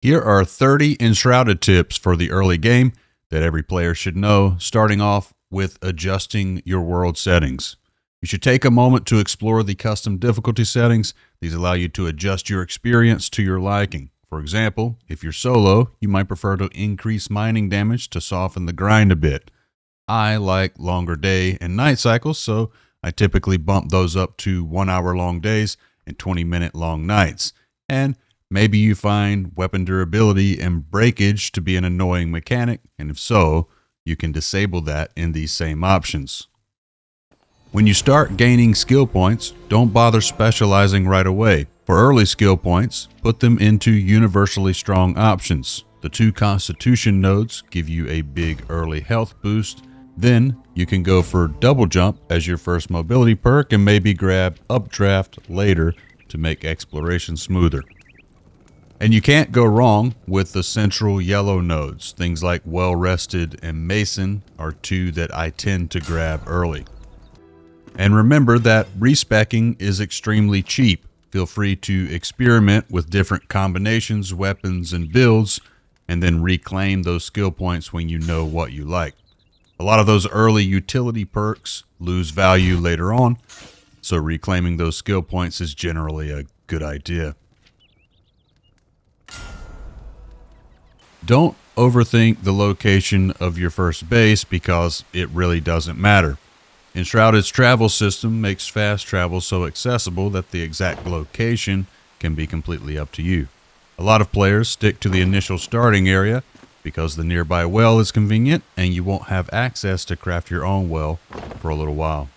Here are 30 Enshrouded tips for the early game that every player should know, starting off with adjusting your world settings. You should take a moment to explore the custom difficulty settings. These allow you to adjust your experience to your liking. For example, if you're solo, you might prefer to increase mining damage to soften the grind a bit. I like longer day and night cycles, so I typically bump those up to 1 hour long days and 20-minute long nights. And maybe you find weapon durability and breakage to be an annoying mechanic, and if so, you can disable that in these same options. When you start gaining skill points, don't bother specializing right away. For early skill points, put them into universally strong options. The 2 constitution nodes give you a big early health boost. Then you can go for double jump as your first mobility perk and maybe grab updraft later to make exploration smoother. And you can't go wrong with the central yellow nodes. Things like Well Rested and Mason are 2 that I tend to grab early. And remember that respeccing is extremely cheap. Feel free to experiment with different combinations, weapons, and builds, and then reclaim those skill points when you know what you like. A lot of those early utility perks lose value later on, so reclaiming those skill points is generally a good idea. Don't overthink the location of your first base because it really doesn't matter. Enshrouded's travel system makes fast travel so accessible that the exact location can be completely up to you. A lot of players stick to the initial starting area because the nearby well is convenient and you won't have access to craft your own well for a little while.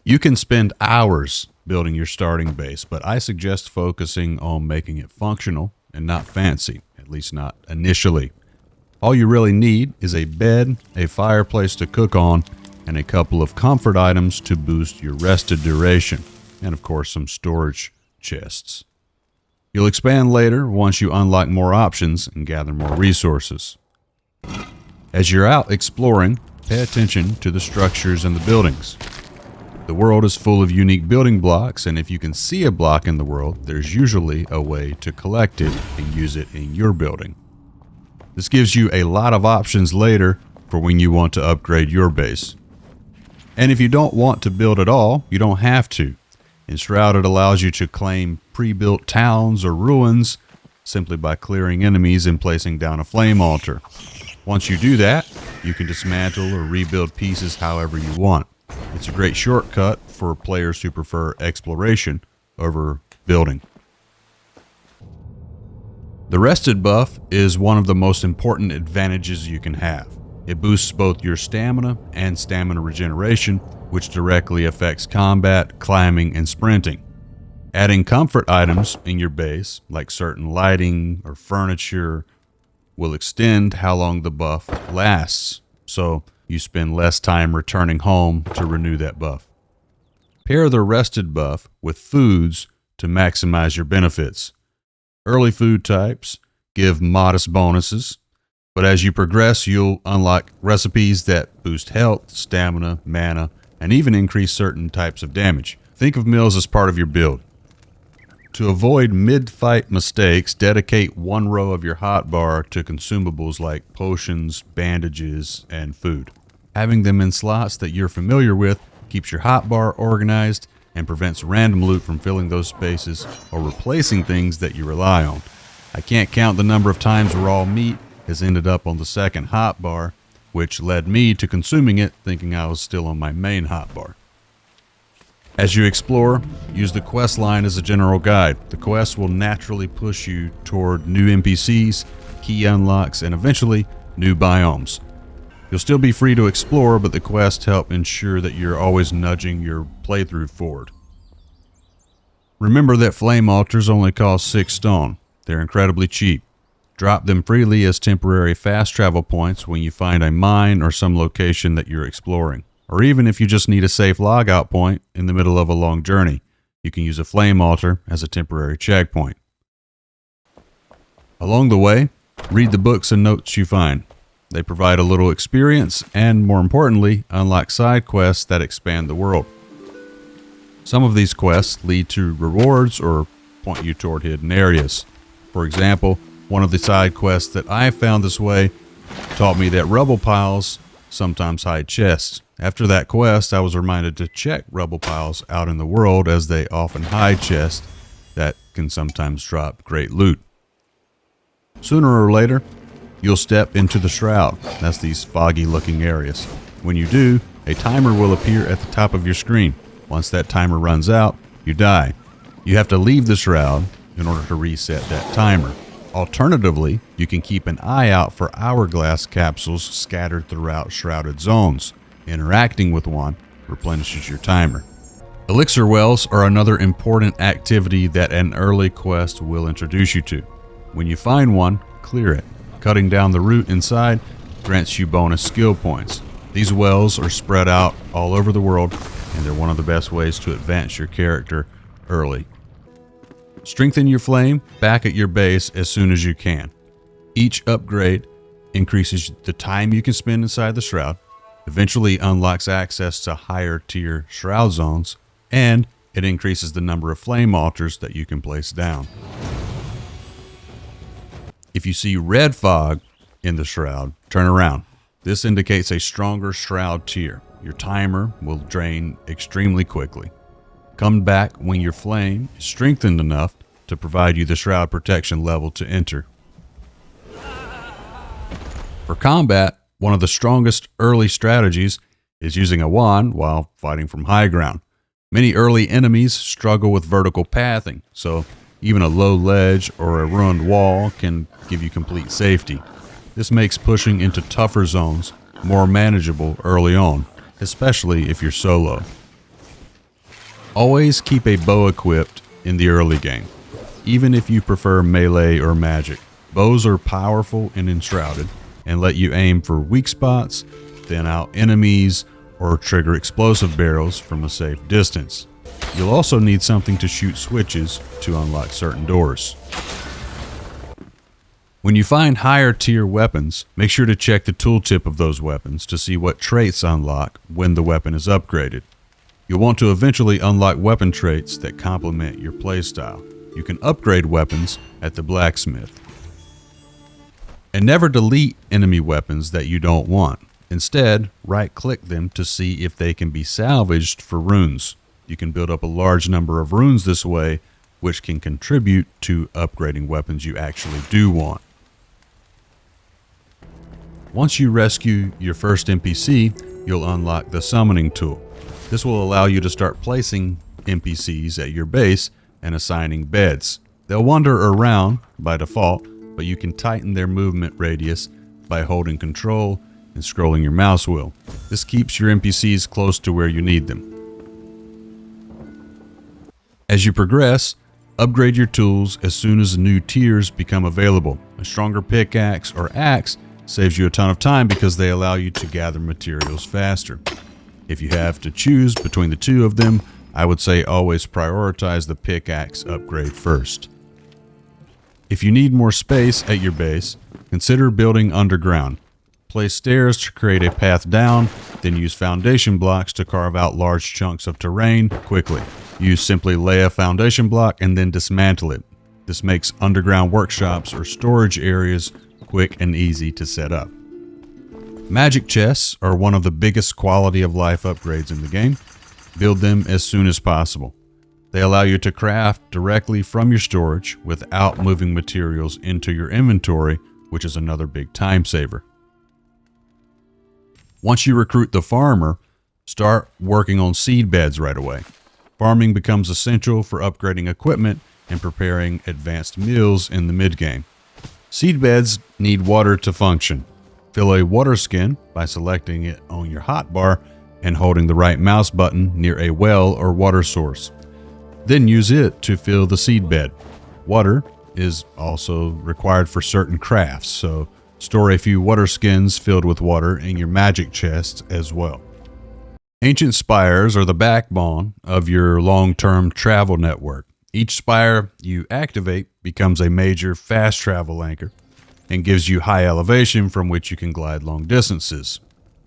You can spend hours building your starting base, but I suggest focusing on making it functional and not fancy, at least not initially. All you really need is a bed, a fireplace to cook on, and a couple of comfort items to boost your rested duration, and of course some storage chests. You'll expand later once you unlock more options and gather more resources. As you're out exploring, pay attention to the structures and the buildings. The world is full of unique building blocks, and if you can see a block in the world, there's usually a way to collect it and use it in your building. This gives you a lot of options later for when you want to upgrade your base. And if you don't want to build at all, you don't have to. Enshrouded allows you to claim pre-built towns or ruins simply by clearing enemies and placing down a flame altar. Once you do that, you can dismantle or rebuild pieces however you want. It's a great shortcut for players who prefer exploration over building. The rested buff is one of the most important advantages you can have. It boosts both your stamina and stamina regeneration, which directly affects combat, climbing, and sprinting. Adding comfort items in your base, like certain lighting or furniture, will extend how long the buff lasts, so you spend less time returning home to renew that buff. Pair the rested buff with foods to maximize your benefits. Early food types give modest bonuses, but as you progress, you'll unlock recipes that boost health, stamina, mana, and even increase certain types of damage. Think of meals as part of your build. To avoid mid-fight mistakes, dedicate 1 row of your hotbar to consumables like potions, bandages, and food. Having them in slots that you're familiar with keeps your hotbar organized and prevents random loot from filling those spaces or replacing things that you rely on. I can't count the number of times raw meat has ended up on the second hotbar, which led me to consuming it thinking I was still on my main hotbar. As you explore, use the quest line as a general guide. The quests will naturally push you toward new NPCs, key unlocks, and eventually new biomes. You'll still be free to explore, but the quests help ensure that you're always nudging your playthrough forward. Remember that flame altars only cost 6 stone. They're incredibly cheap. Drop them freely as temporary fast travel points when you find a mine or some location that you're exploring. Or even if you just need a safe logout point in the middle of a long journey, you can use a flame altar as a temporary checkpoint. Along the way, read the books and notes you find. They provide a little experience and, more importantly, unlock side quests that expand the world. Some of these quests lead to rewards or point you toward hidden areas. For example, One of the side quests that I found this way taught me that rubble piles sometimes hide chests. After that quest, I was reminded to check rubble piles out in the world, as they often hide chests that can sometimes drop great loot. Sooner or later, you'll step into the shroud. That's these foggy looking areas. When you do, a timer will appear at the top of your screen. Once that timer runs out, you die. You have to leave the shroud in order to reset that timer. Alternatively, you can keep an eye out for hourglass capsules scattered throughout shrouded zones. Interacting with one replenishes your timer. Elixir wells are another important activity that an early quest will introduce you to. When you find one, clear it. Cutting down the root inside grants you bonus skill points. These wells are spread out all over the world, and they're one of the best ways to advance your character early. Strengthen your flame back at your base as soon as you can. Each upgrade increases the time you can spend inside the shroud, eventually unlocks access to higher tier shroud zones, and it increases the number of flame altars that you can place down. If you see red fog in the shroud, turn around. This indicates a stronger shroud tier. Your timer will drain extremely quickly. Come back when your flame is strengthened enough to provide you the shroud protection level to enter. For combat, one of the strongest early strategies is using a wand while fighting from high ground. Many early enemies struggle with vertical pathing, so even a low ledge or a ruined wall can give you complete safety. This makes pushing into tougher zones more manageable early on, especially if you're solo. Always keep a bow equipped in the early game, even if you prefer melee or magic. Bows are powerful and enshrouded and let you aim for weak spots, thin out enemies, or trigger explosive barrels from a safe distance. You'll also need something to shoot switches to unlock certain doors. When you find higher tier weapons, make sure to check the tooltip of those weapons to see what traits unlock when the weapon is upgraded. You'll want to eventually unlock weapon traits that complement your playstyle. You can upgrade weapons at the blacksmith. And never delete enemy weapons that you don't want. Instead, right-click them to see if they can be salvaged for runes. You can build up a large number of runes this way, which can contribute to upgrading weapons you actually do want. Once you rescue your first NPC, you'll unlock the summoning tool. This will allow you to start placing NPCs at your base and assigning beds. They'll wander around by default, but you can tighten their movement radius by holding control and scrolling your mouse wheel. This keeps your NPCs close to where you need them. As you progress, upgrade your tools as soon as new tiers become available. A stronger pickaxe or axe saves you a ton of time because they allow you to gather materials faster. If you have to choose between the two of them, I would say always prioritize the pickaxe upgrade first. If you need more space at your base, consider building underground. Place stairs to create a path down, then use foundation blocks to carve out large chunks of terrain quickly. You simply lay a foundation block and then dismantle it. This makes underground workshops or storage areas quick and easy to set up. Magic chests are one of the biggest quality of life upgrades in the game. Build them as soon as possible. They allow you to craft directly from your storage without moving materials into your inventory, which is another big time saver. Once you recruit the farmer, start working on seed beds right away. Farming becomes essential for upgrading equipment and preparing advanced meals in the mid-game. Seed beds need water to function. Fill a waterskin by selecting it on your hotbar and holding the right mouse button near a well or water source. Then use it to fill the seed bed. Water is also required for certain crafts, so store a few waterskins filled with water in your magic chests as well. Ancient Spires are the backbone of your long-term travel network. Each spire you activate becomes a major fast travel anchor and gives you high elevation from which you can glide long distances.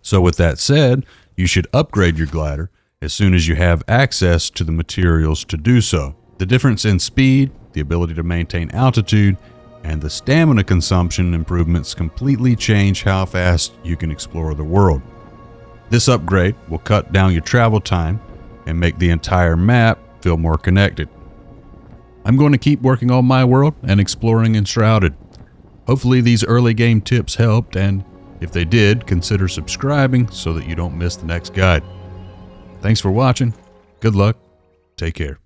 So with that said, you should upgrade your glider as soon as you have access to the materials to do so. The difference in speed, the ability to maintain altitude, and the stamina consumption improvements completely change how fast you can explore the world. This upgrade will cut down your travel time and make the entire map feel more connected. I'm going to keep working on my world and exploring Enshrouded. Hopefully these early game tips helped, and if they did, consider subscribing so that you don't miss the next guide. Thanks for watching. Good luck. Take care.